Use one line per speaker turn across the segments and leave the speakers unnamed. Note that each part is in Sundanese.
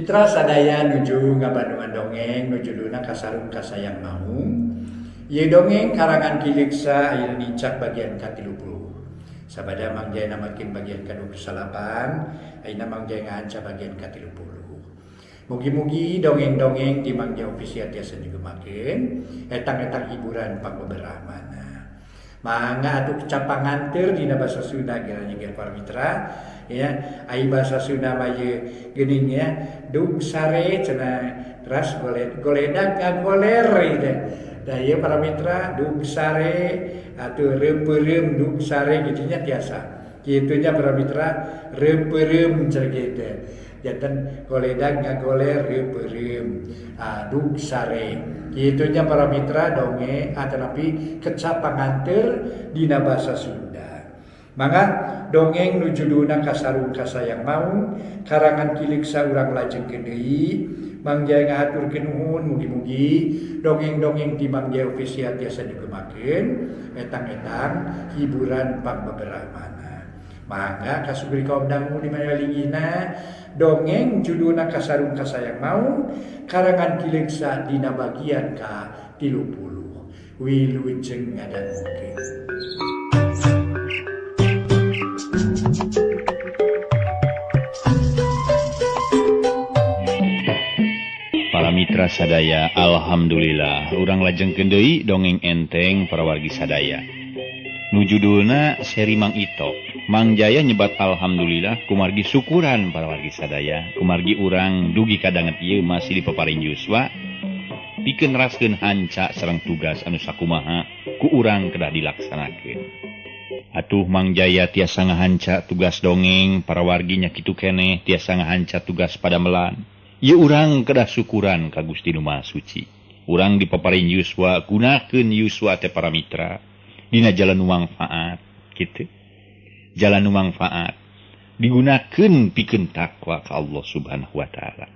Mitra sadaya nuju ngabandungan dongeng nuju duna kasarung kasayang maung. Ieu dongeng karangan Kiliksa ayeuna nicak bagian ka-30. Sabada mangjaya namakeun bagian ka-28, ayeuna mangjaya ngahanca bagian ka-30. Mugi-mugi dongeng-dongeng di Mangja Official tiasa digemakeun etang-etang hiburan pangbeberamana. Mangga atuh capanganteur dina basa Sunda geranya ger para mitra ya ai basa Sunda mah ye geuning ya dug sare cenah ras goledak ngagoler gitu. Da ieu para mitra dug sare atuh reupeureuem dug sare kitu nya tiasa. Kitu nya para mitra reupeureuem cenah kitu. Janten goledak ngagoler reupeureuem dug sare. Itunya para mitra dongeng tetapi kecapanganteur dina basa Sunda. Mangga dongeng nujuduna kasarung kasayang maung karangan Kiliksa urang lajengkeun deui. Mangjaya ngahaturkeun nuhun mugi-mugi dongeng-dongeng di Mangja Official tiasa digemakeun etang-etang hiburan pangbeberamana. Mangga kasugri kaum dangu di mana lingina dongeng judulna kasarung kasayang maung karangan Kiliksa dina bagian ka-30. Wilujeng ngadangukeun.
Para mitra sadaya, alhamdulillah urang lajengkeun deui dongeng enteng para wargi sadaya. Nu judulna seri Mang Itok. Mang Jaya nyebat alhamdulillah kumargi syukuran para wargi sadaya. Kumargi urang dugi kadanget ieu masih dipeparing yuswa. Pikeun raskeun hanca sareng tugas anu sakumaha ku urang kedah dilaksanakeun. Atuh Mang Jaya tiasa ngahanca tugas dongeng para warginya kitu keneh tiasa ngahanca tugas padamelan. Ieu urang kedah syukuran ka Gusti Nu Maha Suci. Urang dipeparing yuswa gunakeun yuswa teh para mitra. Dina jalan nu manfaat kitu. Jalan nu manfaat digunakeun pikeun takwa ka Allah Subhanahu wa taala.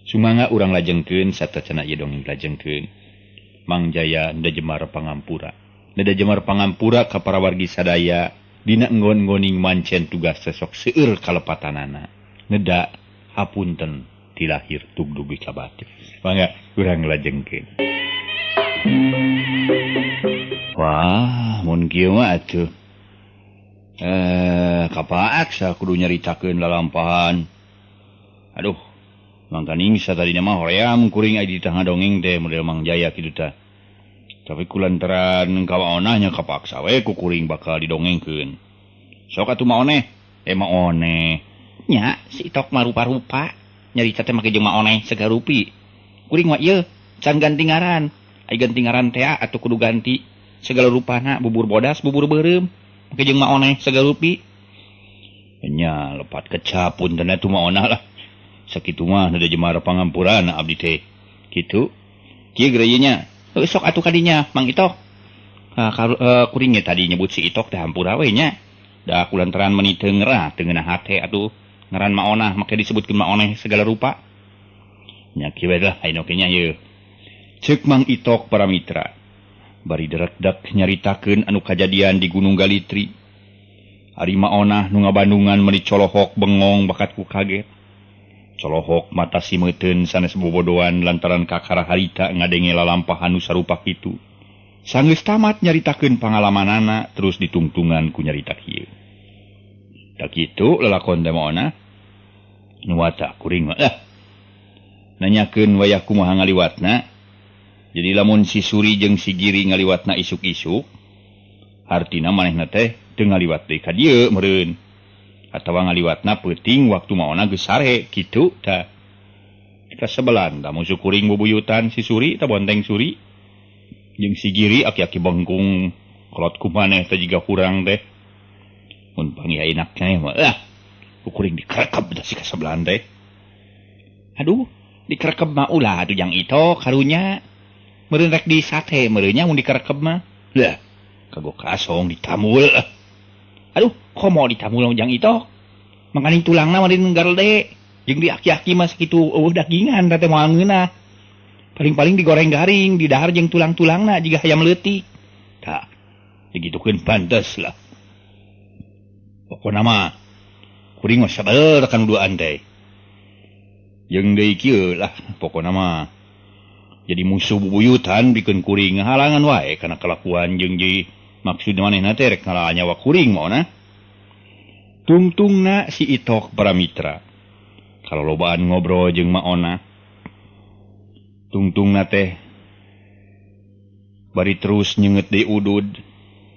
Sumangga urang lajengkeun sateucana ieu dongeng lajengkeun. Mang Jaya nda jemar pangampura. Nda jemar pangampura ka para wargi sadaya dina enggon-enggoning mancen tugas sesok seueur kalepatanana. Neda hapunten ti lahir tug dugi ka batin. Mangga urang lajengkeun. Wah, mun kieu mah atuh. Kapaak sa kudu nyaritakeun lalampahan. Aduh, mangkaning satadina mah hoream kuring aya di tengah dongeng teh model Mang Jaya kitu tah. Tapi kulantaran kawaonah nya kapaksa we ku kuring bakal didongengkeun. Sok atuh maoneh, maoneh. Nya si Itok mah rupa-rupa. Nyarita teh make jeung maoneh sagarupi. Kuring mah ieu can ganti ngaran. Ai ganti ngaran teh atuh kudu ganti segala rupana bubur bodas bubur beureum make jeung maoneh sagarupi. Nya lepat kecapun teh atuh maonah lah. Sakitu mah nada jemar pangampurana abdi teh. Kitu. Kieu geureuy nya. Sok atuh kadinya Mang Itok. Kuring ge tadi nyebut si Itok teh hampura we nya. Da kulantaran meuni teu ngeurah teu ngeunah hate atuh ngaran maonah make disebutkeun maoneh segala rupa. Nya kieu we lah aya oge nya ieu. Ceuk Mang Itok para mitra. Bari derek-dek nyaritakeun anu kajadian di Gunung Galitri. Ari maonah nu ngabandungan meuni colohok bengong bakat ku kaget. Colohok mata simeuteun sanes bobodohan lantaran kakara harita ngadenge lalampahan nu sarupa kitu. Sanggeus tamat nyaritakeun pangalamanana terus ditungtungan ku nyarita kieu. Da kitu lelakon teh maonah nu watak kuring mah nanyakeun wayah kumaha ngaliwatna. Jadi lamun si Suri jeung si Giri ngaliwatna isuk-isuk, hartina manehna teh teu ngaliwat deui ka dieu meureun. Atawa ngaliwatna peuting waktu maona geus sare kitu tah. Kasebelan da musuh kuring bubuyutan si Suri tah bonteng Suri. Jeung si Giri aki-aki bengkung kolot ku maneh teh jiga hurang teh. Mun pangi enaknya mah ku kuring dikerekep da si kasebelan teh. Aduh, dikerekep mah ulah atuh Jang Itok karunya. Meureun rek di sate meureunnya mun dikerekep mah. Lah, kagok kasong ditamul. Aduh, komo ditamul Jang Itok. Mangkaning tulangna mah dinenggarelde. Jeung di aki-aki mah sakitu eueuh dagingan teh moal ngeunah. Paling-paling digoreng garing, didahar jeung tulang-tulangna jiga hayam leutik. Tah, digitukeun pantes lah. Pokona mah kuring mah sabar kan duaan teh. Jeung deui kieu lah pokona mah jadi musuh bubuyutan bikin kuring halangan wae kana kelakuan jeung jadi maksud manehna teh rek ngalah nyawa kuring maona. Tungtungna si Itok para mitra. Kalau lobaan ngobrol jeung maona. Tungtungna teh bari terus nyeungeut deui udud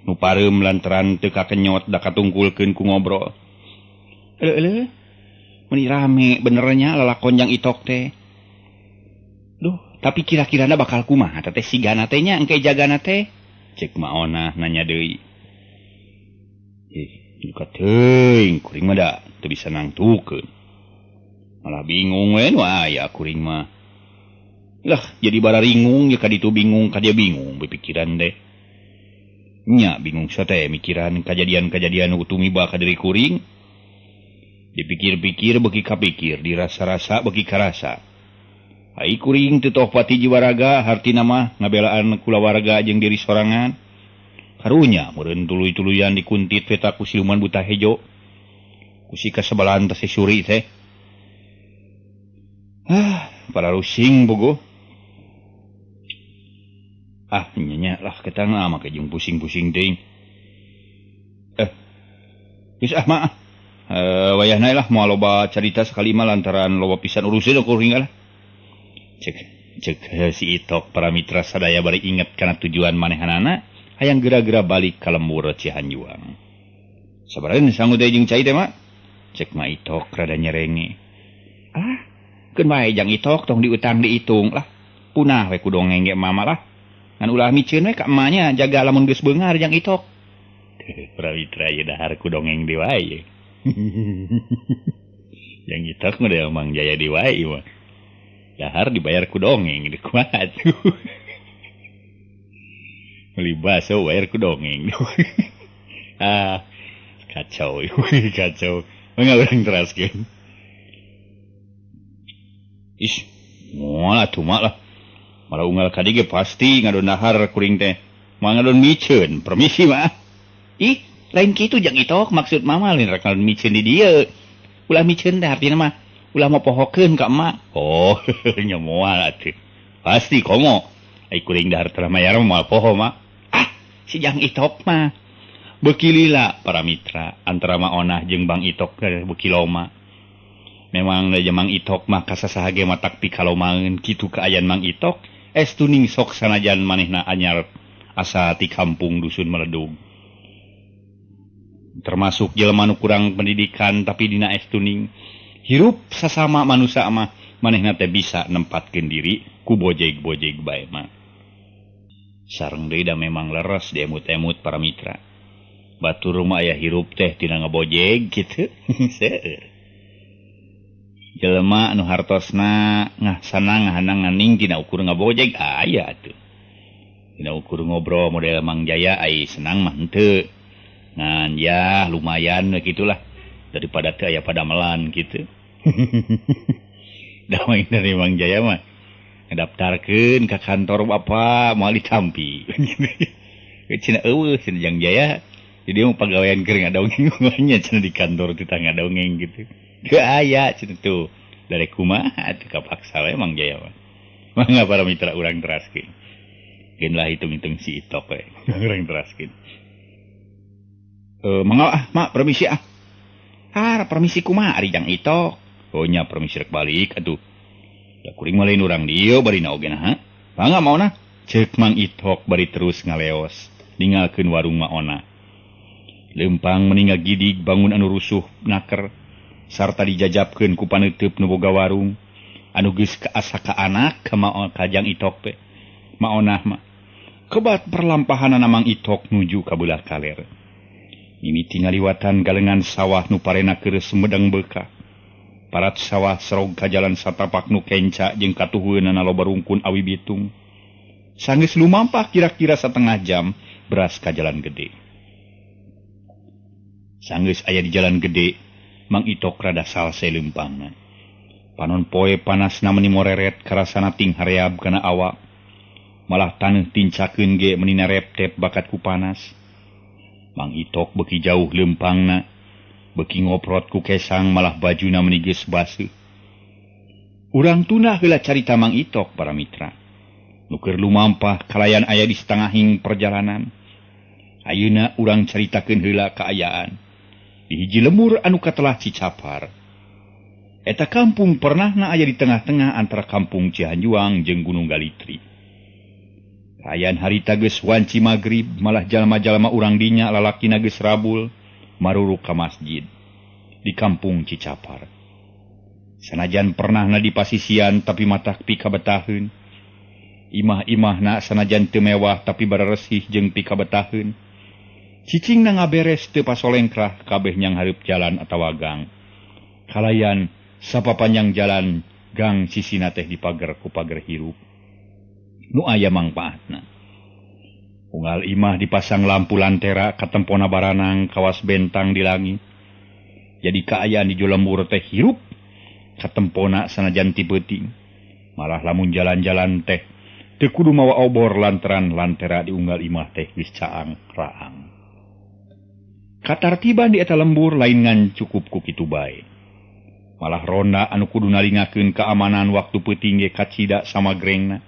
nu pareum lantaran teu kakenyot da katungkulkeun ku ngobrol. Eueuh meni rame benernya lalakon yang Itok teh. Duh, tapi kira-kirana bakal kumaha teh sigana teh nya engke jagana teh? Cek maona nanya deui. Juga teuing kuring mah da teu bisa nangtukeun. Malah bingung we nu aya kuring mah. Lah, jadi bararingung ya ka ditu bingung ka dia bingung bepikiran deh. Nya bingung sateh mikiran kejadian-kejadian nu tumiba ka diri kuring. Dipikir-pikir beuki kapikir, dirasa-rasa beuki karasa. Ai kuring teu toh pati jiwaraga hartina mah ngabelaan kulawarga jeung diri sorangan. Karunya meureun tuluy-tuluyan dikuntit peta ku siluman buta hejo. Ku si kasebelahan teh suri teh. Para rusing bogo. Nya lah ketang make jeung pusing-pusing teuing. Geus mah. Wayahna lah moal loba carita sakali mah lantaran loba pisan urusan kuring lah. Cek si Itok para mitra sadaya bari inget kana tujuan manehanana hayang geura-geura balik ka lembur Cihanjuang. Sabaraeun sanggup deui jeung cai teh mah? Cek mah Itok rada nyerenge. Keun wae jang Itok tong diutang diitung lah. Punah we ku dongeng ge mama lah. Ngan ulah miceun we ka emanya jaga lamun geus beungar jang Itok. Para mitra ieu dahar ku dongeng deui wae. Yang Itok mah da Mang Jaya di wae mah. Dahar dibayar ku dongeng di kumaha tuh. Beli baso bayar ku dongeng. Kacau. Mangga urang teraskeun. Moal atuh mah lah. Malah unggal kadi ge pasti ngadon dahar kuring teh. Mangga ngadon miceun, permisi mah. Lain kitu jang Itok maksud mama lain rek ngadon miceun di dieu. Ulah miceun teh artina mah ulah mau pohokeun ka emak. Nya moal atuh. Pasti komo. Ai kuring dahar teu mayar moal poho mah. Si jang Itok mah beuki lila para mitra antara maonah jeung Bang Itok beuki loma. Memang da Mang Itok mah kasasaha ge matak pikalomaeun kitu kaayaan Mang Itok estuning sok sanajan manehna anyar asa ti kampung dusun Meledug. Termasuk jelema nu kurang pendidikan tapi dina estuning hirup sasama manusia mah manehna teh bisa nempatkeun diri ku bojeg-bojeg bae mah. Sareng deui da memang leres diemut-emut para mitra. Batur mah aya hirup teh tina ngabojeg kitu. Seueur. Jelema anu hartosna ngahsana ngahanang nganing tina ukur ngabojeg aya atuh. Tina ukur ngobrol model Mang Jaya ai senang mah henteu. Ngan ya lumayan gitulah daripada teu aya padamelan gitu. Damai dari Mang Jaya mah ngedaftarkeun ka kantor bapa moal ditampi. Cenah eueuh cenah Jang Jaya. Jadi mau pagawean keur ngadongeng nya cenah di kantor teh ngadongeng gitu. Teu aya cenah tuh. Dari kumaha teu kapaksa we Mang Jaya mah. Mangga para mitra urang teraskeun. Geun lah hitung-hitung si Itok we. Urang teraskeun. Mangga mak permisi permisi kumaha ari Jang Itok. Oh nya permisi rek balik atuh. Da kuring mah lain urang dieu bari naogena ha. Mangga maona ceuk Mang Itok bari terus ngaleos ninggalkeun warung maona. Lempang meninga gidig bangun anu rusuh naker sarta dijajabkeun ku paneuteub nu boga warung anu geus kaasa ka anak ka Jang Itok teh. Maona mah kebat perlampahanana Mang Itok nuju ka beulah kaler. Mimiti ngaliwatan galengan sawah nu parena keur sumedang beuka. Parat sawah serog ka jalan satapak nu kenca jeung katuheuneunana loba rungkun awi bitung. Sanggeus lumampah kira-kira setengah jam beras ka jalan gede. Sanggeus aya di jalan gede, Mang Itok rada salse leumpangna. Panon poe panasna meuni moreret karasana ting hareab kana awak. Malah taneuh tincakeun ge meuni narep-tep bakat ku panas. Mang Itok beuki jauh leumpangna, beuki ngoprot ku kesang malah bajuna meuni geus baseuh. Urang tunah heula carita Mang Itok para mitra. Nuker lumampah kalayan aya di setengahing perjalanan. Ayeuna urang caritakeun heula kaayaan di hiji lembur anu katelah Cicapar. Eta kampung pernahna aya di tengah-tengah antara kampung Cihanjuang jeung Gunung Galitri. Kaayaan harita geus wanci magrib, malah jalma-jalma urang dinya lalakina geus rabul maruruk ka masjid di kampung Cicapar. Sanajan pernahna di pasisian tapi matak pika betaheun. Imah-imahna sanajan teu mewah tapi bararesih jeung pika betaheun. Cicingna ngaberes teu pasolengkrah kabeh nyang hareup jalan atawa gang. Kalayan sapapanjang jalan gang sisina teh dipager ku pager hirup. Nu aya mangpaatna. Unggal imah dipasang lampu lantera katempona baranang kawas bentang di langit. Jadi kaayaan di lembur teh hirup katempona sanajan ti beuting. Malah lamun jalan-jalan teh teu kudu mawa obor lantaran lantera di unggal imah teh geus caang raang. Katartiban di eta lembur lain ngan cukup ku kitu bae. Malah ronda anu kudu nalingakeun keamanan waktu peuting ge kacida samagrengna.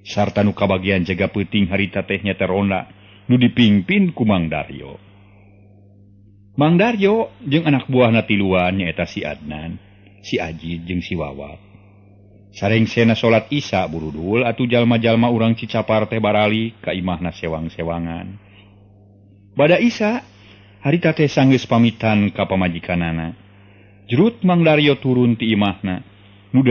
Sarta nu kabagian jaga peuting harita teh nya teh ronda nu dipingpin ku Mang Daryo. Mang Daryo jeung anak buahna tiluan nyaeta si Adnan, si Ajid jeung si Wawat. Sarengsena salat Isya burudul atuh jalma-jalma urang Cicapar teh barali ka imahna sewang-sewangan. Bada Isya harita teh sanggeus pamitan ka pamajikanana. Jerut Mang Daryo turun ti imahna, nu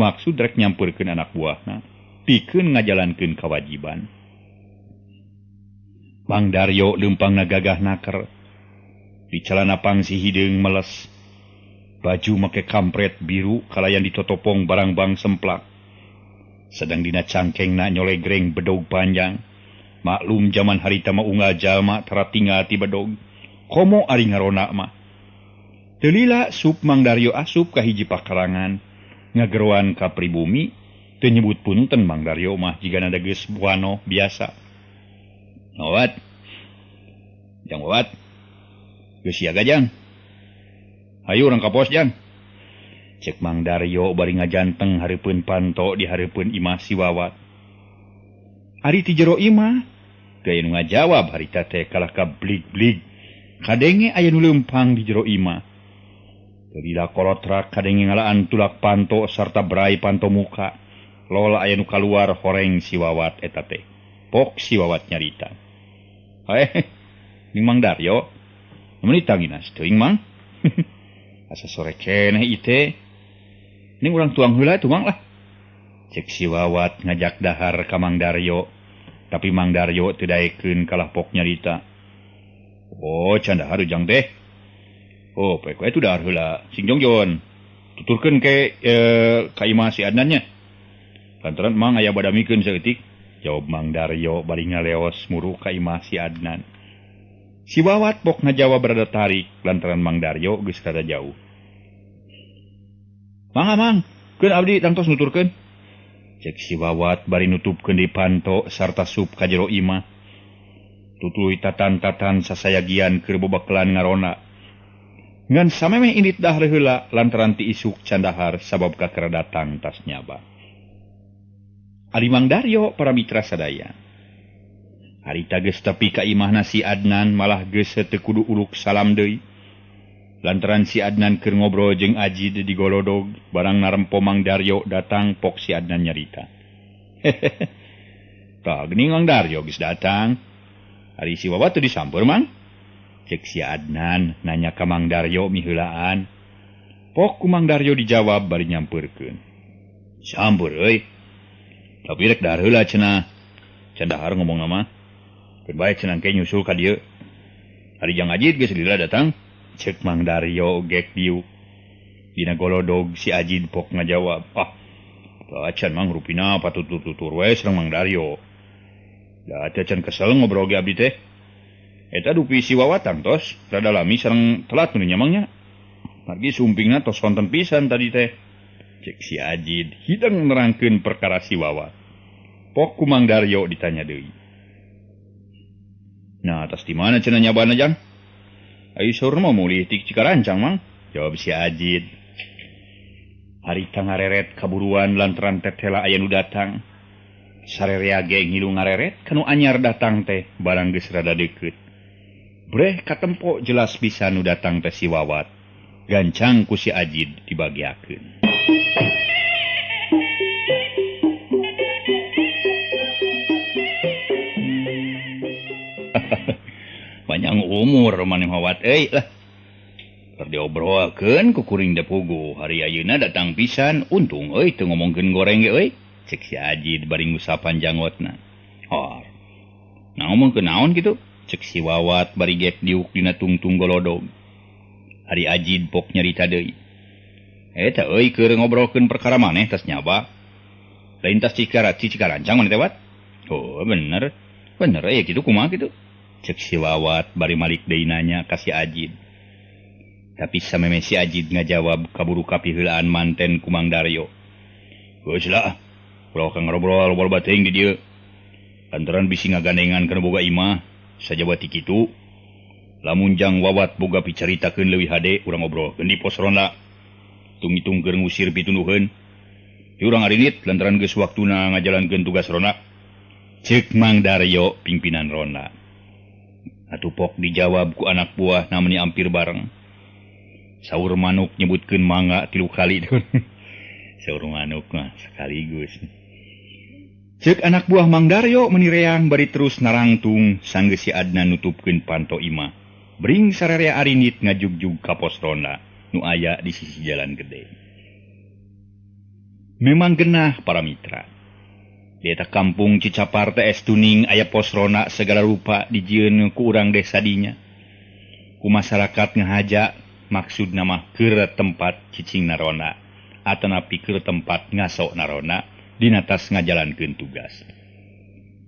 maksud rek nyampeurkeun anak buahna, pikeun ngajalankeun kawajiban. Mang Daryo leumpangna gagah naker, di celana pangsi hideung meles, baju make kampret biru kalayan ditotopong barang-barang semplak. Sedang dina cangkengna nyolegreng bedog panjang, maklum zaman harita mah unggal jalma taratinggal ti bedog, komo ari ngarona mah. Teu lila sup Mang Daryo asup ka hiji pakarangan, ngageroan ka pribumi, teu nyebut punten Mang Daryo mah jigana da geus buano biasa. Ngawat. Jang Wawat. Geus siaga jang. Hayu urang ka pos jang. Cek Mang Daryo bari ngajanteng hareupeun panto di hareupeun imah si Wawat. Ari ti jero imah, teu aya nu ngajawab harita teh kalah ka blig-blig. Kadenge aya nu leumpang di jero imah. Lila kolotrak kadenge ngalaan tulak panto sarta berai panto muka. Lola aya nu kaluar horeng si Wawat eta teh. Pok si Wawat nyarita. Ning Mang Daryo. Namun ditanginas teuing Mang. Asa sore keneh ite. Ning urang tuang heula tuh Mang lah. Cek si Wawat ngajak dahar ka Mang Daryo. Tapi Mang Daryo teu daekeun kalah pok nyarita. Oh, can dahar ujang teh. Oh, poe itu dahar heula. Sing jongjon. Tuturkeun ke ka imah si Adnan nya. Lantaran Mang aya badamikeun saeutik. Jawab Mang Daryo bari ngaleos muru ka imah si Adnan. Si Wawat pok ngajawab rada tarik lantaran Mang Daryo geus rada jauh. Mang, keun abdi tangtos nuturkeun. Cek si Wawat bari nutupkeun di panto sarta sup ka jero imah. Tutuluy tatan-tatan sasayagian keur bobakelan ngarona. Ngan samemeh indit dahar heula lantaran ti isuk can dahar sabab kakeur datang tas nyaba. Ari Mang Daryo para mitra sadaya. Harita geus tepi ka imahna si Adnan malah geus teu kudu uluk salam deui. Lantaran si Adnan keur ngobrol jeung Ajid di golodog barang narempo Mang Daryo datang pok si Adnan nyarita. Tah geuning Mang Daryo geus datang. Ari si Wawat teu disamper Mang. Cek si Adnan nanya ka Mang Daryo miheulaan. Pok ku Mang Daryo dijawab bari nyampeurkeun. Sampeur euy. Tapi rek dahar heula cenah. Can dahar ngomong nama. Keun bae cenah ke nyusul ka dieu. Ari jang Ajid geus lila datang. Cek Mang Daryo gek diuk. Dina golodog si Ajid pok ngajawab. Can Mang rupina patutur-tutur we sareng Mang Daryo. Da teh can kesel ngobrol ge abdi teh. Eta dupi si Wawat tangtos, rada lami sareng telat nu nyamangnya. Margi sumpingna tos konten pisan tadi teh. Cek si Ajid hidang nerangkeun perkara si Wawat. Pok ku Mang Daryo ditanya deui. Nah, atas di mana cenah nyabana jang? Ayo saur mah mulih ti Cikarancang Mang, jawab si Ajid. Hari tangareret kaburuan lantaran tetela aya nu datang. Sarerea ge ngilu ngareret kanu anyar datang teh barang geus rada deukeut. Breh katempo jelas bisa nu datang teh si Wawat. Gancang ku si Ajid dibagiakeun. Panjang umur maneh Wawat euy lah. Keur diobrolkeun ku kuring Depugu hari ayeuna datang pisan untung euy teu ngomongkeun goreng ge euy cek si Ajid bari ngusapan jangotna. Hor. Nah ngomongkeun naon kitu cek si Wawat bari gek diuk dina tungtung golodog. Hari Ajid pok nyarita deui. Eta euy keur ngobrolkeun perkara maneh tas nyaba. Lain tas Cikarancang maneh teh Wat? Oh bener. Bener ya kitu kumaha kitu? Cek si Wawat bari malik deui nanya ka si Ajid. Tapi sameme si Ajid ngajawab kaburu kapiheulaan manten ku Mang Daryo. Geus lah, ulah ka ngobrol loba teuing di dieu. Lantaran bisi ngagandengan kana boga imah, sajaba ti kitu. Lamun jang Wawat boga picaritakeun leuwih hade urang ngobrolkeun di pos ronda. Tung-itung keur ngusir pitunuheun. Ti urang arinit lantaran geus waktuna ngajalankeun tugas ronda. Ceuk Mang Daryo pimpinan ronda. Atuh pok dijawab ku anak buah namanya ampir bareng. Saur manuk nyebutkeun mangga 3 kali. Saur manuk mah sekaligus. Ceuk anak buah Mang Daryo menireang bari terus narangtung sanggeus si Adnan nutupkeun panto imah. Bring sarerea arinit ngajugjug ka pos ronda nu aya di sisi jalan gede. Memang genah para mitra. Di eta kampung Cicapar teh tuning aya pos ronda segala rupa dijieun ku urang desa dinya. Ku masyarakat ngahaja maksud nama keur tempat cicing narona atanapi keur tempat ngaso narona dina tas ngajalankeun tugas.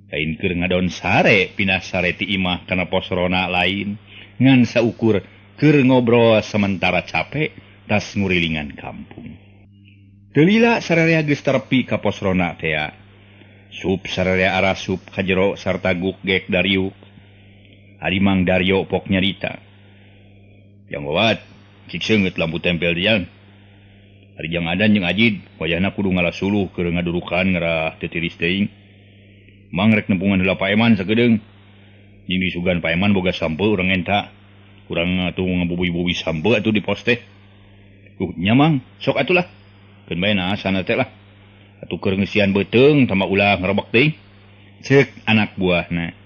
Lain keur ngadon sare pindah sare ti imah kana pos rona lain ngan saukur keur ngobrol sementara capek tas ngurilingan kampung. Teu lila sararea geus terepi ka pos rona teh. Sup sararea arasup ka jero sarta guk gek Daryuk. Ari Mang Daryo pok nyarita. Yang Wawat, cik seungeut lampu tempel dian. Hari jang Adan jeung Ajid, wayahna kudu ngalasuluh keur ngadurukan ngarah teu-tiris teuing. Mang rek nempungan heula paeman sakedeung. Jeung disugan paeman boga sampeu urang enta. Urang atuh ngabubuy-bubuy sampeu atuh di pos teh. Nya Mang, sok atuh lah. Keun bae na sana teh lah. Atuh keur ngeusian beuteung tama ulah ngarebek teuing. Ceuk anak buahna.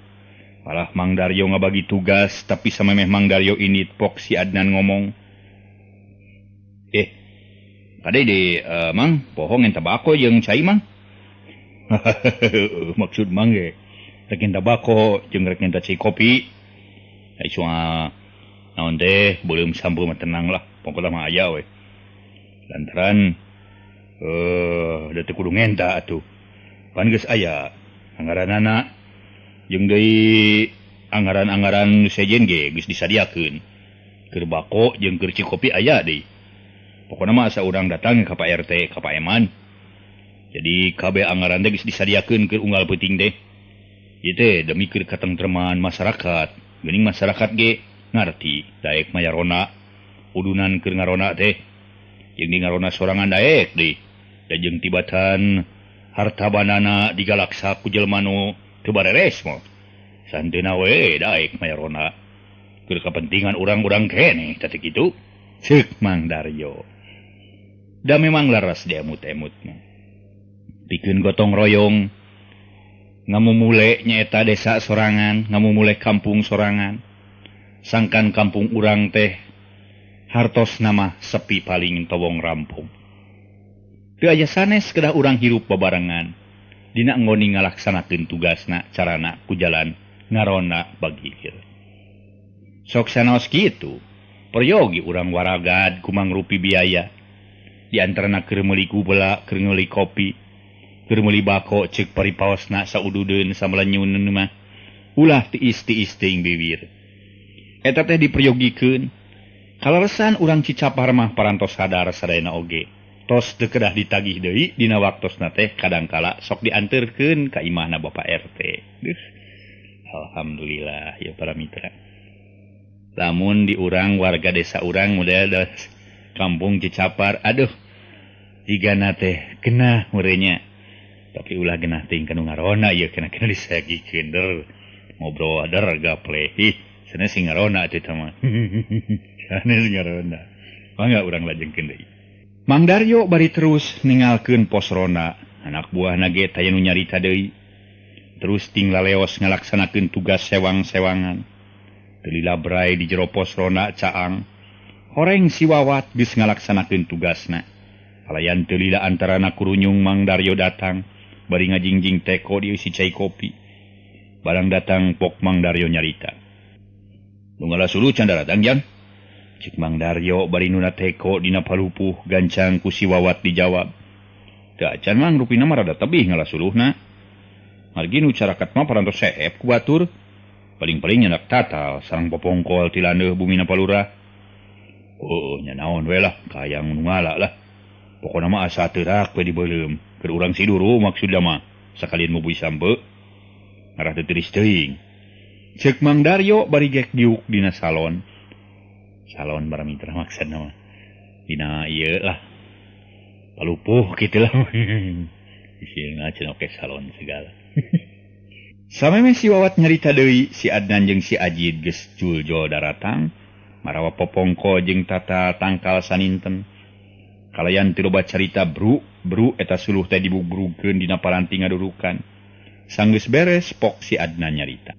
Malah Mang Daryo ngabagi tugas, tapi samemeh Mang Daryo ini pok si Adnan ngomong. Kade di Mang, pohong yang tabako jeung cai Mang. Maksud Mang ge, rek tabako jeung rek cai kopi. Ai soal naon teh beuleum sampeu mah tenang lah, pokokna mah aya we. Lantaran da teu kudu ngenta atuh. Pan geus aya anggaranana jeung deui anggaran-anggaran nu sejen ge geus disadiakeun. Keur bako jeung keur cai kopi aya deui. Pokokna mah asa urang datang ka Pak RT, ka Pak Eman. Jadi kabeh anggaran teh geus disadiakeun keur unggal peuting teh. Ieu teh demi keur katentreman masyarakat. Geuning masyarakat ge ngarti daek mayarona udunan keur ngarona teh. Jeung di ngarona sorangan daek deui. Da jeung tibatan harta bandana digalaksa ku jelema nu teu bareres mah. Santeuna we daek mayarona. Keur kapentingan urang-urang keneh teh kitu. Ceuk Mang Daryo. Da memang laras dia emut-emutna. Pikeun gotong royong ngamumule nyaeta desa sorangan, ngamumule kampung sorangan. Sangkan kampung urang teh hartos nama sepi paling towong rampung. Teu aya sanes kedah urang hirup babarengan dina nggoni ngalaksanakeun tugasna carana ku jalan ngarona bagir. Sok sanaos kitu, peryogi urang waragad ku mangrupi biaya. Di antarana keur meuli gubela, keur meuli kopi, keur meuli bako ceuk paripaosna saududeun samalenyun mah. Ulah tiis-tiis teuing bibir. Eta teh diperyogikeun. Kalaresan urang Cicapar mah parantos sadar sadayana oge. Tos teu kedah ditagih deui dina waktosna teh kadangkala sok dianterkeun ka imahna Bapak RT. Alhamdulillah ya para mitra. Lamun di urang warga desa urang model kampung Cicapar, aduh jigana teh genah murenya. Tapi ulah genah ting kanu ngarona ieu kena disagikeun der. Ngobrol ada gaple. Sana sing ngarona teh mah. Sana sing ngarona. Mangga urang lajengkeun deui. Mang Daryo bari terus ningalkeun pos rona. Anak buahna ge taya nu nyarita deui. Terus ting laleos ngalaksanakeun tugas sewang-sewangan. Teu lila bray di jero pos rona caang. Horeng si Wawat geus ngalaksanakeun tugasna. Kalayan teu lila antarana kurunyung Mang Daryo datang bari ngajingjing teko di isi cai kopi. Barang datang pok Mang Daryo nyarita. Nu ngalasulu can datang jang? Cik Mang Daryo bari nuna teko dina palupuh gancang ku si Wawat dijawab. Teu acan mang rupina mah rada tebih ngalasuluhna. Margi nu carakat mah parantos seep ku batur. Paling-paling nyandak tatal sareng popongkol ti landeuh bumina palurah. Oh, nya naon we lah, kayang nu ngala lah. Pokona mah asa teurak we dibeuleum. Keur urang siduru maksudna mah sakalian mubuy sampe. Ngarah teu teuris teuing. Ceuk Mang Daryo bari gek diuk dina salon. Salon bara mitra maksudna mah. Dina ieu lah. Palupuh kitu lah. Isieuna cenah oke salon segala. Sameme si Wawat nyarita deui, si Adnan jeung si Ajid geus juljo daratang, marawa popongko jeung tata tangkal saninten. Kalayan teu loba carita bru eta suluh teh dibubrugkeun dina paranti ngadurukan. Sanggeus beres pok si Adnan nyarita.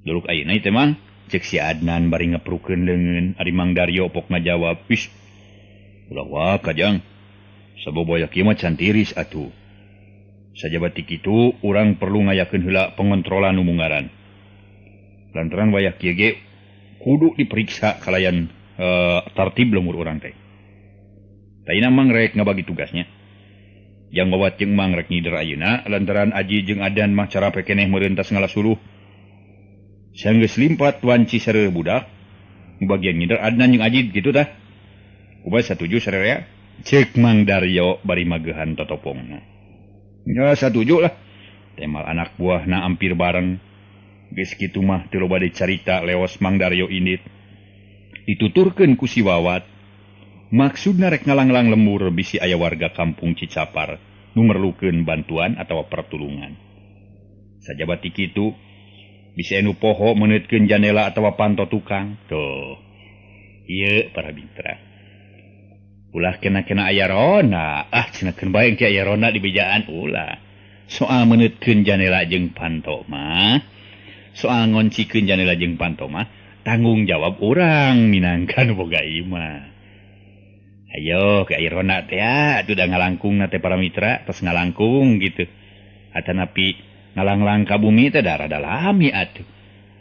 Duluk ayeuna teh Mang, ceuk si Adnan bari ngeprukeun leungeun ari Mang Daryo pok ngajawab, "Wis, ulah wae kajang. Saboboya kieu mah can tiris atuh. Sajabat ti kitu urang perlu ngayakeun heula pengontrolan nu mungaran. Lantaran wayah kieu ge kudu diperiksa kalayan tartib lemur urang teh. Taina Mang rek ngabagi tugasnya. Yang Wawat jeung Mang rek ngider ayeuna lantaran Aji jeung Adan mah carape keneh meureuntas ngalasuluh. Sanggeus limpat wanci sareur budak, nu bagian ngider Adnan jeung Ajid kitu tah. Kumaha satuju sarerea? Ceuk Mang Daryo bari magehan totopongna. Ya satuju lah. Temal anak buahna ampir bareng. Geus kitu mah teu loba dicarita leos Mang Daryo indit. Dituturkeun ku si Wawat. Maksudna rek ngalang-lang lembur bisi aya warga kampung Cicapar nu merlukeun bantuan atawa pertulungan. Sajabat ti kitu bisi anu poho meneutkeun jandela atawa panto tukang. Tuh. Ieu para mitra. Ulah kena-kena aya rona. Cenah bae engke aya rona di bejaan ulah. Soal meneutkeun jandela jeung panto mah. Soal ngoncikeun jandela jeung panto mah tanggung jawab urang minangka nu boga imah. Ayo ke aya rona teh atuh da ngalangkungna teh para mitra, tos ngalangkung gitu. Atanapi ngalanglang ka bumi teh da rada lami atuh.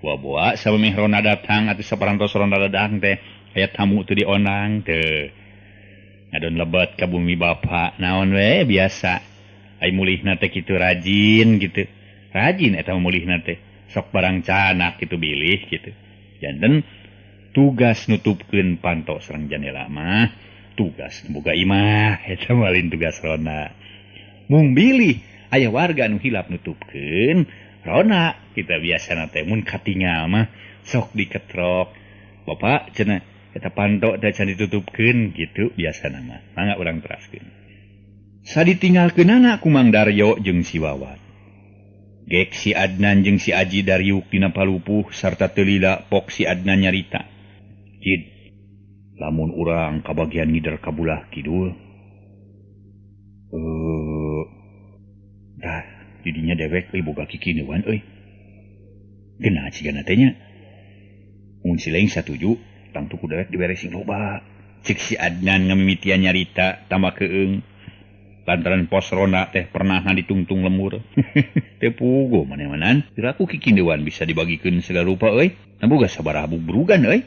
Buah-buah samemeh rona datang atuh saparantos rona datang teh aya tamu teu dionang teu. Ngadon lebat ka bumi bapa naon we biasa. Ai mulihna teh kitu rajin gitu. Rajin eta mulihna teh. Sok barang canak kitu bilih gitu. Janten tugas nutupkeun panto sareng jandela mah tugas boga imah eta malin tugas rona. Mung bilih aya warga anu hilap nutupkeun rona kita biasana teh mun katingal mah sok diketrok. Bapak cenah eta panto teh can ditutupkeun gitu biasana mah. Mangga urang teraskeun. Saditinggalkeunana ku Mang Daryo jeung si Wawat. Gek si Adnan jeung si Aji Daryuk dina palupuh sarta teu lila pok si Adnan nyarita. Jid, lamun urang kabagian ngider ka bulah kidul. Dah, didinya dewek euy boga kikineuan euy. Geunah cigana teh nya. Mun si Leng satuju, tang tuku dewek diberesin loba. Cik si Adnan ngamimitian nyarita tambah keung. Lantaran pos rona teh pernah ditungtung lemur. Teu puguh maneh-manan. Piraku kikineuan bisa dibagikeun segala rupa euy. Naboga sabaraha bubrugan euy.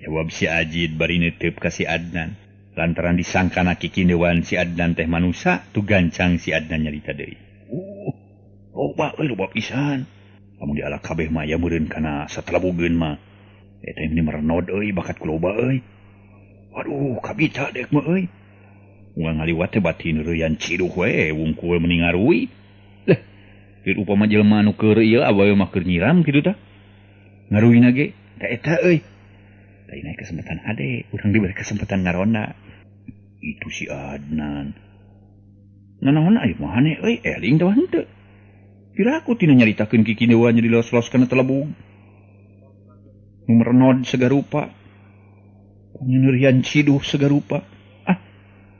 Jawab si Ajid bari neuteup ka si Adnan. Lantaran disangkana kikineuan si Adnan teh manusa, tu gancang si Adnan nyarita deui. Loba euy loba pisan. Lamun diala kabeh mah aya meureun kana satelabugeun mah. Eta ini merenod euy bakat ku loba euy. Waduh, kabita dek mah euy. Uang ngaliwat teh batin reuyan ciduh we wungkul mending ngaruy. Leh, keur upama jelema anu keur ieu awewe mah keur nyiram kitu tah. Ngaruyna ge da eta euy. Lain kesempatan ade, urang diberi kesempatan ngarona. Itu si Adnan. Nanaon aya maneh eling tah henteu. Piraku tina nyaritakeun kikinewa jadi los-los kana telebung. Merenod segarupa. Panyeuneureun ciduh segarupa.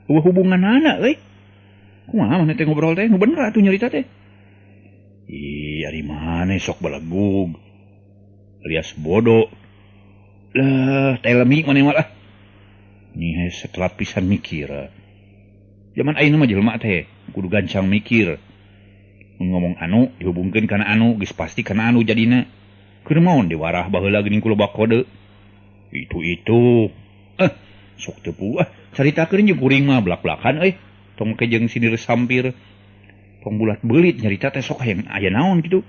Eueuh hubungan anak kumaha maneh teh ngobrol teh nu bener atuh nyarita teh. Ari maneh sok balagug. Alias bodoh. Lah, teh lemi maneh mah lah. Nyi setelah pisan mikir. Zaman ayeuna mah jelema teh kudu gancang mikir. Mun ngomong anu dihubungkeun kana anu geus pasti kana anu jadina. Keur naon diwarah baheula geuning ku loba kode. Itu. Sok teu puas. Caritakeun jeung kuring mah blak-blakan tong make jeung sinir sampir. Tong bulat beulit nyarita teh sok aya naon kitu.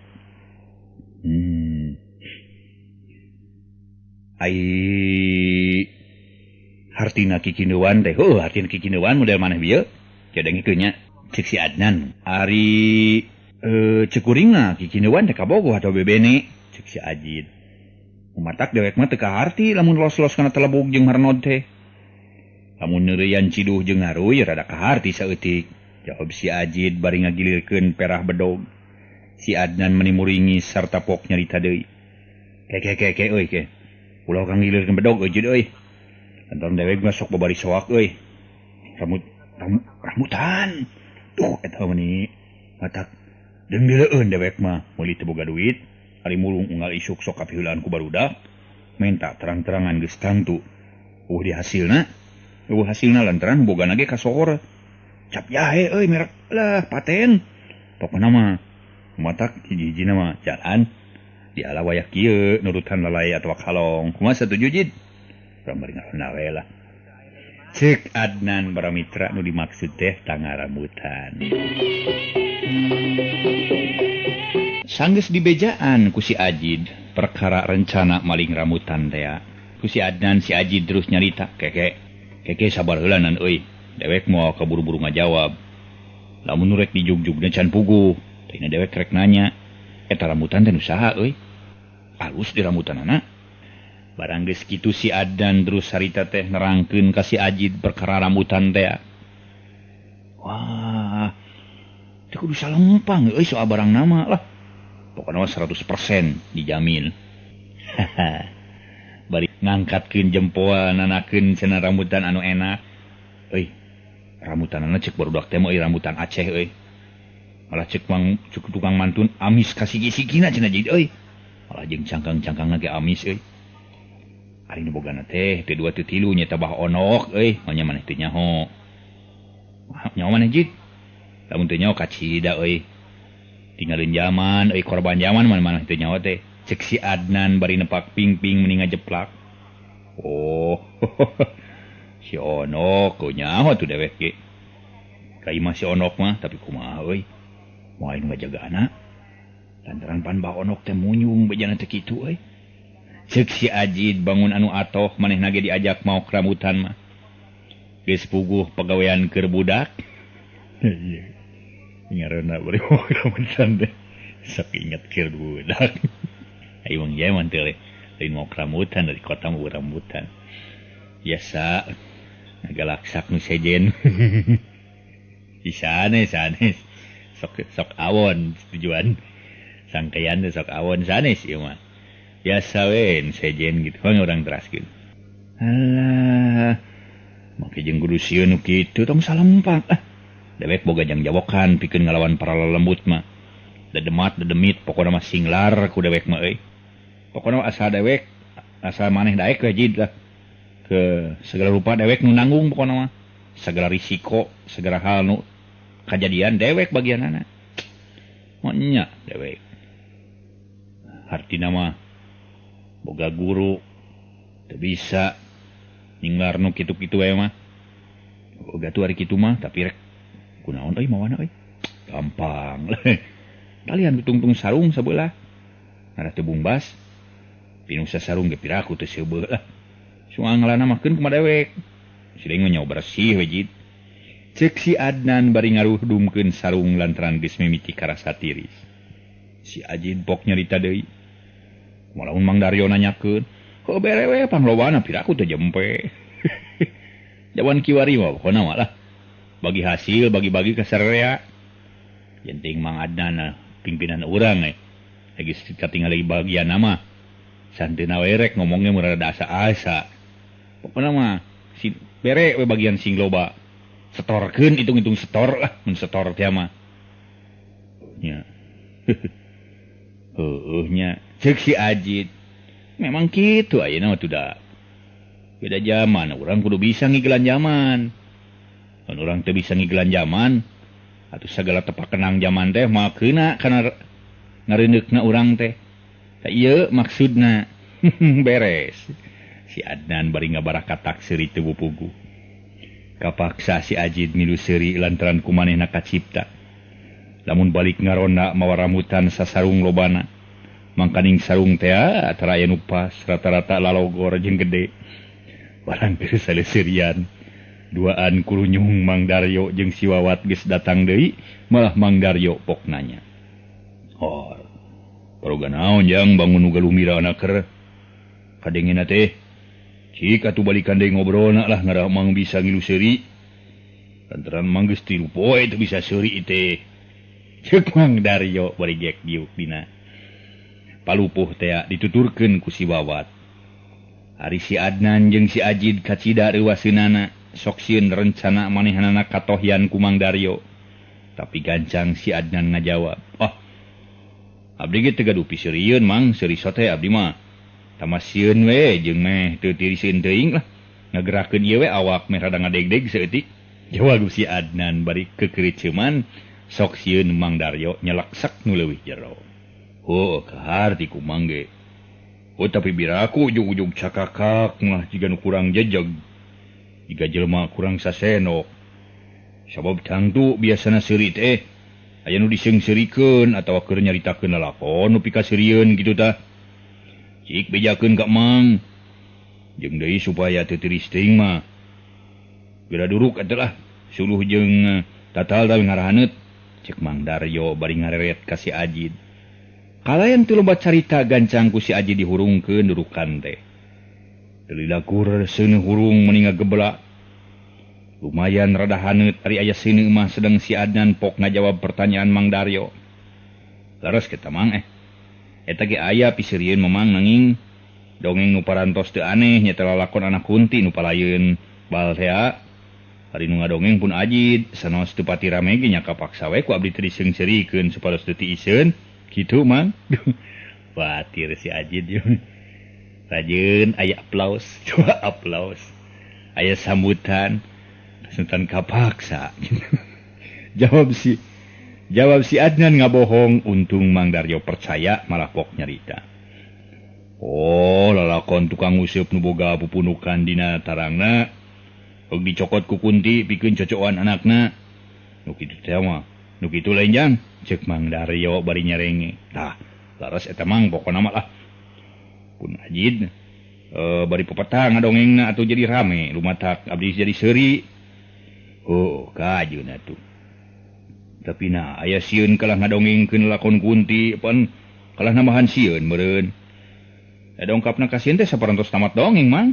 Hartina kikineuan teh. Hartina kikineuan model maneh bieu. Cadengikeun nya cek si Adnan. Ari cekuringna kikineuan teh kabogoh atau bebene cek si Ajid. Umatak dewek mah teu kaharti lamun los-los kana telebung jeung marnod teh. Lamun neureuyan ciduh jeung ngaruy rada kaharti saeutik. Jawab si Ajid bari ngagilirkeun perah bedog. Si Adnan menimuringi sarta pok nyarita deui. Ke euy ke. Ulah kang ngilirkeun bedog Ajid euy. Anton dewek mah sok babari soak euy. Ramutan. Tuh eta meuni matak deung dileueun dewek mah meuli teu boga duit. Ari mulung unggal isuk sok kapiheulaan ku barudak. Menta terang-terangan geus tantu. Hasilna lantaran bogana ge kasor. Cap jahe euy merek lah paten. Pokona mah matak hiji-hijina mah jalan di ala wayah kieu nurutan lalai atawa kalong. Kumaha satuju Jid? Bari ngaranna we lah. Cek Adnan baramitra nu dimaksud teh tangga rambutan. Sanggeus dibejaan ku si Ajid perkara rencana maling rambutan teh. Ku si Adnan si Ajid terus nyarita, Keke sabar heula nan euy. Dewek mau kaburu-buru ngajawab. Lamun nu rek dijugjugna can puguh. Teuing dewek rek nanya, eta rambutan teh nu saha euy? Alus di rambutanana. Barang geus kitu si Adnan terus harita teh nerangkeun ka si Ajid perkara rambutan teh. Wah. Teu kudu salempang euy soal barang nama lah. Pokona 100% dijamin. Bari ngangkatkeun jempol nanakeun cenah rambutan anu enak. Euy, rambutanana cek barudak teh mah rambutan Aceh euy. Malah cek tukang mantun amis ka sigi-sigina cenah Jid euy. Malah jeung cangkang-cangkangna ge amis euy. Ari nu bogana teh teu 2 teu 3 nya tabah onok euy, nya maneh teu nyaho. Nyaho maneh Jid. Lamun teu nyaho kacida euy. Tinggalin zaman euy korban zaman maneh teu nyaho teh. Cek si Adnan bari nepak ping-ping mending ngajeplak. Oh. Si onok kok nyaho tuh dewek ge. Kai mah si onok mah tapi kumaha euy. Moal ngajagaana. Lantaran pan bah onok teh munyung bejana teh kitu euy. Cek si Ajid bangun anu atoh manehna ge diajak mau ke rambutan mah. Geus puguh pagawean keur budak. Iya. Ngaranna bari mau ke rambutan teh. Sok inget keur budak. Ai mong jaman teh lain mau ke rambutan dari kota mau rambutan. Biasa ngagalaksak nu sejen. Sanes. Sok awon tujuan. Sangkean sok awon sanes ieu mah. Biasa we sejen gitu kan orang teraskeun. Alah. Make jeung kudu sieun nu kitu tong salempang. Dewek boga jang jawokan pikeun ngalawan para lelembut mah. Dedemit pokona mah singlar ku dewek mah euy. Pokona asal dewek asal maneh daek we Jid lah. Ke segala rupa dewek nu nanggung pokona mah. Segala risiko, segala hal nu kajadian dewek bagianana. Monya dewek. Hartina mah boga guru teu bisa ninglar nu kitu-kitu we mah. Boga tuh ari kitu mah tapi rek kunaon euy mawana euy. Gampang. Kalian tungtung sarung sabelah. Ada teu bungbas. Pinu sarung ge piraku teu seubeul lah. Soal ngalanamakeun kumaha dewek. Sideung nyawa bersih we Jid. Cek si Adnan bari ngaruhdumkeun sarung lantaran geus mimiti karasa tiris. Si Ajid pok nyarita deui. Malamun Mang Daryo nanyakeun, "Heuh bere we panglobana piraku teu jempe." Jawan kiwari mah pokona mah lah. Bagi hasil, bagi-bagi ke sararea. Yenting Mang Adnan pimpinan urang lagi katinggal lagi bagian nama. Santeuna we rek ngomongnya murada asa-asa. Pokona mah si bere we bagian sing loba. Setorkeun hitung-hitung setor lah, mun setor teh mah. Nya. Nya cek si Ajid. Memang kitu ayeuna mah tuda. Beda zaman, urang kudu bisa ngigelan zaman. Mun urang teu bisa ngigelan zaman, atuh sagala tepak kenang zaman teh mah keuna kana ngareundeukna urang teh. Da ieu maksudna. Beres. Si Adnan bari ngabarakat taksiri teu bupugu. Kapaksa si Ajid milu seuri lantaran kumanehna kacipta. Lamun balik ngaronda mawa rambutan sasarung lobana. Mangkaning sarung teh atara aya nu pas rata-rata lalogor jeung gede. Barang teu saleuseurian. Duaan kurunyung Mang Daryo jeung si Wawat geus datang deui, malah Mang Daryo pok nanya. Oh, paroga naon jang bangun nu galumira anak keur? Kadengena teh cik atuh balikan deui ngobrolna lah ngarah Mang bisa ngilu seuri. Lantaran Mang geus 3 poe teu bisa seuri teh. Ceuk Mang Daryo bari gek giuk dina. Palupuh teh dituturkeun ku si Wawat. Ari si Adnan jeung si Ajid kacida reuwaseunana sok sieun rencana manehanana katohyan ku Mang Daryo. Tapi gancang si Adnan ngajawab, abdi ge teu gaduh piseurieun Mang, seuri sote abdi mah. Tamasieun we jeung meh teu tiriseun teuing lah. Ngagerakeun ieu we awak meh rada ngadegdeg saeutik. Jawab si Adnan bari kekeureuceuman sok sieun Mang Daryo nyeleksek nu leuwih jero. Kahar ti ku Mang ge. Tapi biraku ujug-ujug cakakak mah jiga nu kurang jejeg. Jiga jelema kurang sasenok. Sabab tangtu biasana seuri teh aya nu diseung-seurikeun atawa keur nyaritakeun lalakon nu pikaseurieun kitu tah. Cik bejakeun ka Mang. Jeung deui supaya teu tiris teuing mah. Bira duruk atuh lah suluh jeung tatal tapi ngarahaneut cek Mang Daryo bari ngareret ka si Ajid. Kalayan teu loba carita gancang ku si Ajid dihurungkeun durukan teh. Teu lidakur seuneu hurung meuni ngagebla. Lumayan rada haneut ari aya seuneu mah sedang si Adnan pok ngajawab pertanyaan Mang Daryo. Laras kita Mang eta ge aya piseurieun mamang nanging dongeng nu parantos teu aneh nya teh lalakon anak kunti nu palayeun bal teh. Ari nu ngadongeng pun Ajid sanos teu pati rame ge nya kapaksa we ku abdi teu diseung-seurikeun supados teu tiiseun. Gitu Mang. Batir si Ajid yeuh. Rajeun aya aplaus, coba aplaus. Aya sambutan. Sentan kapaksa. Jawab si Adnan ngabohong, untung Mang Daryo percaya malah pok nyarita. Lalakon tukang useup nu boga pupunukan dina tarangna. Og dicokot ku Kunti pikeun cocokan anakna. Nu kitu teh mah, nu kitu lain jang. Cek Mang Daryo bari nyarenge. Tah, laras eta Mang pokona mah lah. Pun Ajid bari pepetang ngadongengna atuh jadi rame, lumatak abdi jadi seuri. Kajuna tuh. Tapi aya sieun kalah ngadongengkeun lakon Kunti, pan kalah nambahan sieun meureun. Dongkapna ka sieun teh saparantos tamat dongeng Mang.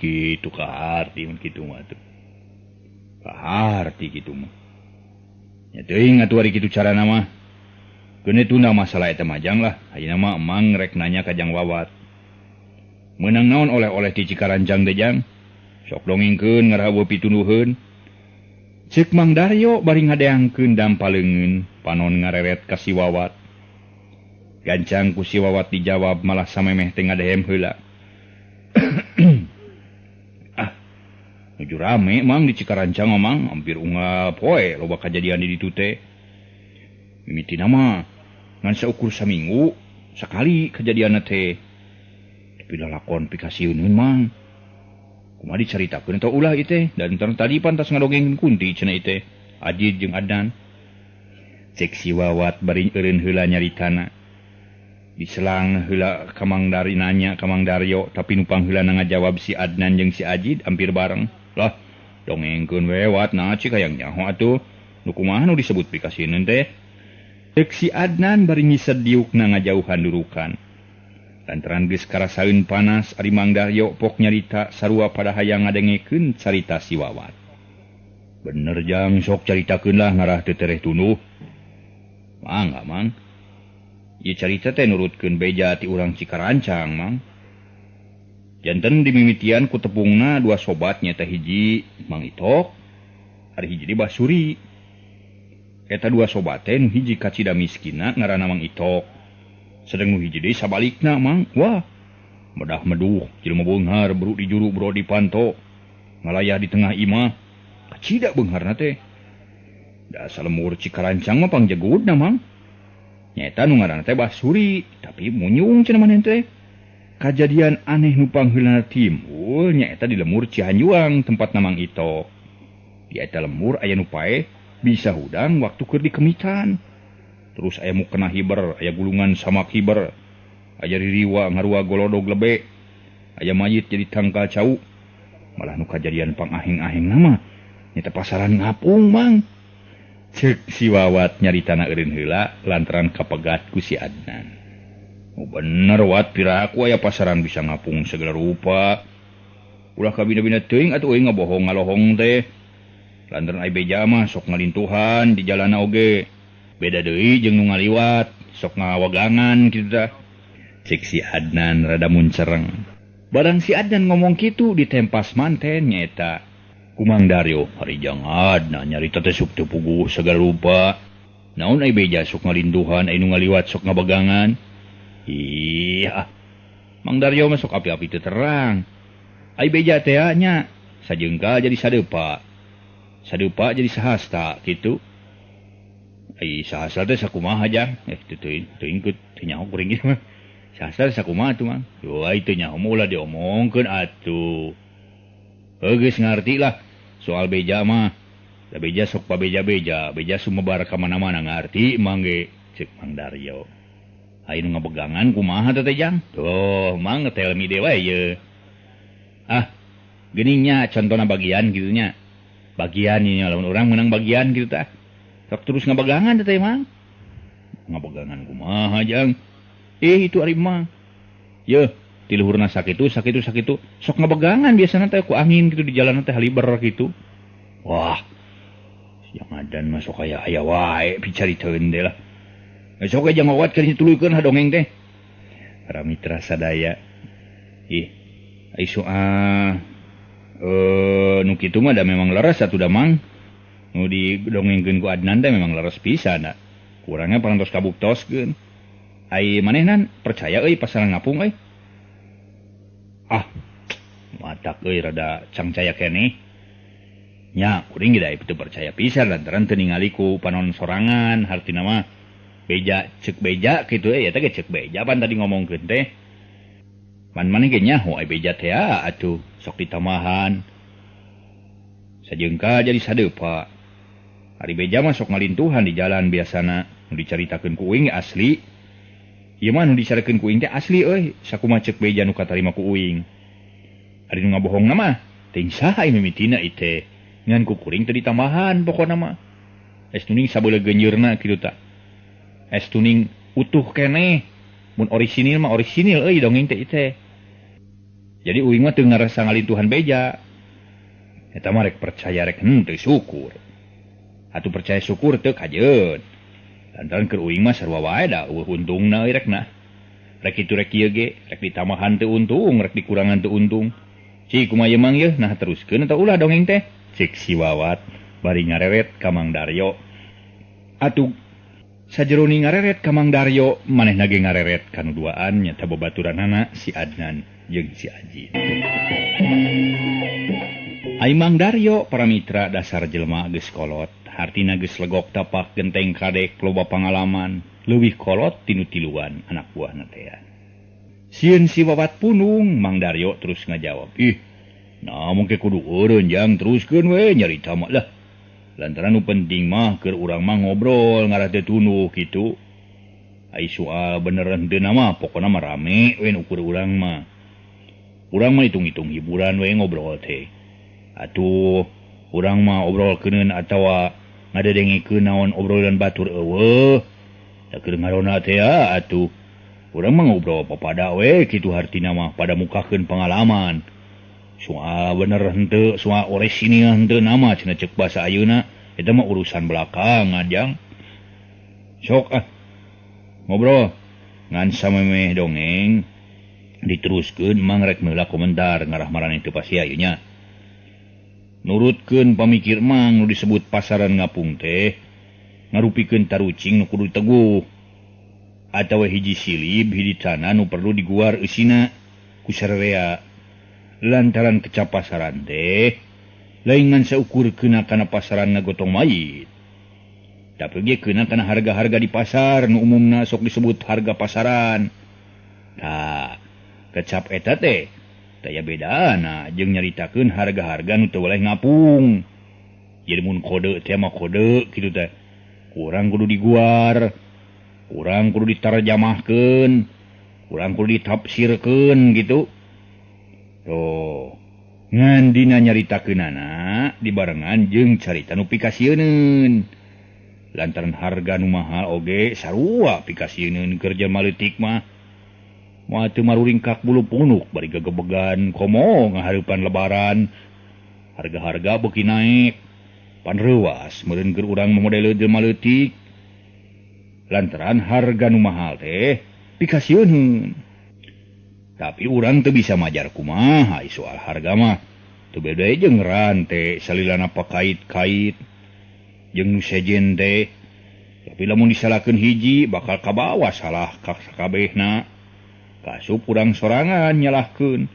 Kitu kaharti mun kitu mah tuh. Kaharti kitu mah. Nya teuing atuh ari kitu carana mah. Keunetuna masalah eta majang lah. Ayeuna mah Mang rek nanya ka Jang Wawat. Meunang naon oleh-oleh ti Cikaranjang teh Jang? Sok dongengkeun ngaraha pituduheun. Cek Mang Daryo bari ngadeangkeun dampaleungeun panon ngareret ka si Wawat. Gancang ku si Wawat dijawab malah samemeh teh ngadehem heula. Nuju rame Mang di Cikaranjang Mang, hampir unggal poe loba kajadian di ditu teh. Mimitina mah ngan saukur saminggu sakali kejadianna teh. Tapi lalakon pikasieun Mang. Kumaha dicaritakeun eta ulah ieu teh dan tadi pantas ngadongengkeun Kunti cenah ieu teh Ajid jeung Adnan. Cek si Wawat bari eureun heula nyaritana. Diselang heula ka Mang Dari nanya ka Mang Daryo tapi nupang heula ngajawab si Adnan jeung si Ajid hampir bareng. Lah, dongengkeun we Wat na cik hayang nyaho atuh. Nu kumaha nu disebut pikasieun teh? Cek si Adnan bari ngised diukna ngajauhan durukan. Lantaran geus karasaeun panas ari Mang Daryo pok nyarita sarua pada hayang ngadengekeun carita si Wawat. Bener jang sok caritakeun lah ngarah teu tereh tunuh. Mangga Mang. Ieu carita teh nurutkeun beja ti urang Cikarancang Mang. Janten dimimitian ku tepungna dua sobat nyata hiji Mang Itok, ari hiji di Basuri. Eta dua sobat teh nu hiji kacida miskina ngaranna Mang Itok. Sedang nu hiji deui sabalikna Mang. Wah, medah meduh jelema beunghar buru di juru bro di panto. Ngalayah di tengah imah. Kacida beungharna teh. Da salemur Cikarancang mah pangjegudna Mang. Nyaeta nu ngaranna teh Basuri, tapi munyung cenah maneh teh. Kajadian aneh nu pangheulana timbul nyaeta di lemur Cihanjuang tempat Mang Itok. Di eta lemur aya nu paeh bisa hudang waktu keur dikemitan. Terus aya mukena hiber, aya gulungan samak hiber, aya ririwa ngarua golodog lebe, aya mayit jadi tangkal cau. Malah nu kajadian pangaheng-aheng nama nyaeta pasaran ngapung Mang. Ceuk si Wawat nyaritana eureun heula lantaran kapegat ku si Adnan. Oh bener Wat, piraku aya pasaran bisa ngapung segala rupa. Ulah kabina-bina teuing atuh euy ngabohong ngalohong teh. Lantaran ai beja mah sok ngalintuhan di jalana oge. Beda deui jeung nu ngaliwat, sok ngawagangan kitu tah. Cek si Adnan rada muncereng. Barang si Adnan ngomong kitu ditempas manten nyaeta ku Mang Daryo, hari jangadna nyarita teh sok teu puguh segala rupa. Naon ai beja sok ngalintuhan, ai nu ngaliwat sok ngabagangan. Iya, Mang Daryo masuk api-api teu terang. Ai beja teh nya sajeungka jadi sadeupa. Sadeupa jadi sahasta kitu. Ai sahasta teh sakumaha jang? Teuing teu nyaho kuring ieu mah. Sahasta teh sakumaha tuh Mang? Yo ai teu nyaho ulah diomongkeun atuh. Geus ngarti lah soal beja mah. Da beja sok pabeja-beja, beja sumebar ka mana-mana ngarti mangge ceuk Mang Daryo. Ai nu ngabegangan kumaha teh jang? Tuh, Mang ngetel mi dewa ye. Geuning nya contona bagian kitu nya. Bagian nya lamun urang meunang bagian kitu tah. Sok terus ngabegangan teh Mang. Ngabegangan kumaha jang? Itu ari Mang. Yeuh, ti luhurna sakitu. Sok ngabegangan biasana teh ku angin kitu di jalan teh haliber kitu. Wah. Yang adan mah sok aya wae picariteun deui lah. Sok aja ngawat keur dituluykeun dongeng teh. Para mitra sadaya. Ai soal nu kitu mah da memang leres atuh da Mang. Nu didongengkeun ku Adnan teh memang leres pisan da. Kurangnya parantos kabuktoskeun. Ai manehna percaya euy pasaran ngapung euy. Matak euy rada cangcaya keneh. Nya kuring ge da teu percaya pisan lantaran teu ningali ku panon sorangan hartina mah beja ceuk beja kitu ya teh ceuk beja pan tadi ngomongkeun teh. Man maneh ge nyaho ai beja teh atuh sok ditamahan. Sajeungka jadi sadeupa. Ari beja mah sok ngalintuhan di jalan biasana nu dicaritakeun ku uing asli. Ieu mah nu dicaritakeun ku uing teh asli euy, sakumaha ceuk beja nu katarima ku uing. Ari nu ngabohongna mah teuing saha mimitina ieu teh. Ngan ku kuring teu ditamahan pokona mah. Es tuning sabeuleug geunjeurna kitu tah. Es tuning utuh keneh. Mun orisinil mah orisinil euy dongeng teh teh. Jadi uing mah teu ngarasa ngalintuhan beja. Eta mah rek percaya rek teu syukur. Atuh percaya syukur teu kajeun. Lantaran keur uing mah sarua wae da untungna euy rekna. Rek kitu rek ieu ge, rek ditamahan teu untung, rek dikurangan teu untung. Ci kumaha Mang ye? Nah teruskeun eta ulah dongeng teh. Cek si Wawat bari ngareret ka Mang Daryo. Atuh sajeroni ngareret ka Mang Daryo, manehna ge ngareret kanu duaan nyata babaturanana si Adnan jeung si Aji. Ai Mang Daryo para mitra dasar jelema geus kolot, hartina geus legok tapak genteng kadek loba pangalaman, leuwih kolot tinu tiluan anak buahna teh. Sieun si Wawat punung, Mang Daryo terus ngajawab, nah mungkin kudu eureun jang teruskeun we nyarita mah lah. Lantaran nu penting mah keur urang mah ngobrol ngarah teu tunuh kitu. Ai soal beneran teu mah pokona mah rame we ukur urang mah. Urang mah hitung-hitung hiburan we ngobrol teh. Atuh urang mah obrolkeun atawa ngadedengikeun naon obrolan batur eueuh. Da keur ngarona teh atuh Urang mah ngobrol papada we kitu hartina mah pada mukakeun pengalaman. Soal bener henteu, soal ores sini henteu nama cenah cek basa ayeuna, eta mah urusan belakang ajang. Sok ngobrol ngan samemeh dongeng diteruskeun mang rek meula komentar ngarah marane teu pasti ayeuna nya. Nurutkeun pamikir mang nu disebut pasaran ngapung teh ngarupikeun tarucing nu kudu teguh. Atawa hiji silib hiji cana nu perlu diguar eusina ku sararea. Lantaran kecap pasaran teh lain ngan saukurkeun kana pasaran ngagotong mayit. Tapi ge keuna kana harga-harga di pasar nu umumna sok disebut harga pasaran. Tah, kecap eta teh taya bedana jeung nyaritakeun harga-harga nu teu boleh ngapung. Jadi mun kode teh mah kode kitu teh. Urang kudu diguar. Urang kudu ditarjamahkeun, urang kudu ditafsirkeun gitu. Tuh, ngan dina nyaritakeunana dibarengan jeung carita nu pikasieun. Lantaran harga nu mahal oge sarua pikasieun keur jelema leutik mah. Moal teu maruringkak bulu punuk bari gagebegan komo ngahareupan lebaran. Harga-harga beuki naek. Pan reuas meureun keur urang model jelema leutik. Lantaran harga nu mahal teh pikasieun. Tapi urang teu bisa majar kumaha soal harga mah. Teu beda jeung ran teh salilana pakait-kait jeung nu sejen teh. Tapi lamun disalahkeun hiji bakal kabawa salah ka sakabehna. Kasup urang sorangan nyalahkeun.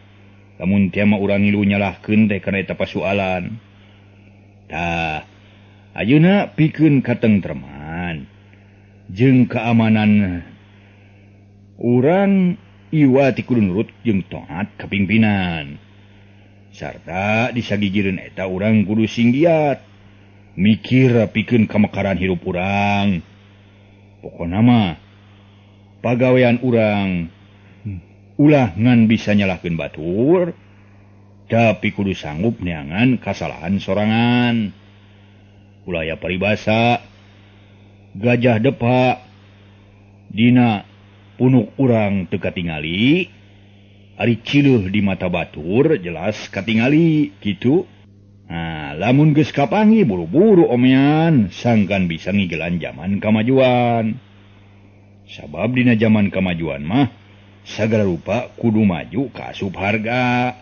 Lamun teu mah urang ngilu nyalahkeun teh kana eta pasoalan. Tah, ayeuna pikeun katengtreman jeung keamanan urang iwa ti kudu nurut jeung taat ka pimpinan. Sarta disagigireun eta urang kudu singgiat mikir pikeun kamekaran hirup urang. Pokona mah pagawean urang ulah ngan bisa nyalahkeun batur, tapi kudu sanggup neangan kasalahan sorangan. Ulah aya paribasa gajah depa dina punuk urang teu katingali, ari cileuh di mata batur jelas katingali kitu. Nah, lamun geus kapangi buru-buru omean sangkan bisa ngigelan zaman kamajuan. Sabab dina zaman kamajuan mah sagala rupa kudu maju ka asup harga.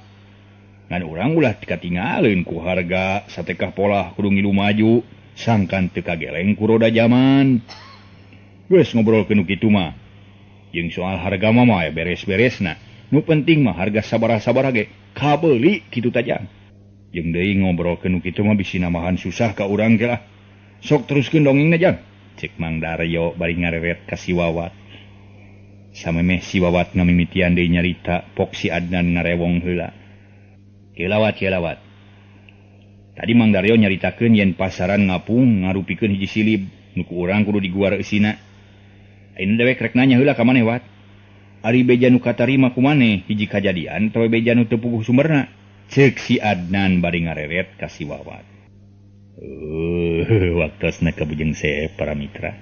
Ngan urang ulah katingaleun ku harga satekah pola kudu ngilu maju sangkan teu kageleng ku roda zaman. Geus ngobrolkeun nu kitu mah. Jeung soal harga mah ya beres-beresna. Nu penting mah harga sabaraha-sabaraha ge kabeuli kitu tajang. Jeung deui ngobrolkeun nu kitu mah bisi namahan susah ka urang ge lah. Sok teruskeun dongengna jang. Cek Mang Daryo bari ngareret ka si Wawat. Samemeh si Wawat ngamimitian deui nyarita pok si Adnan ngarewong heula. Kelawat. Tadi Mang Daryo nyaritakeun yen pasaran ngapung ngarupikeun hiji silib nu ku urang kudu diguar eusina. Ayeuna dewek rek nanya heula ka maneh Wat. Ari beja nu katarima ku maneh hiji kajadian atawa beja nu teu puguh sumberna? Ceuk si Adnan bari ngareret ka si Wawat. Waktosna kabujeng saya para mitra.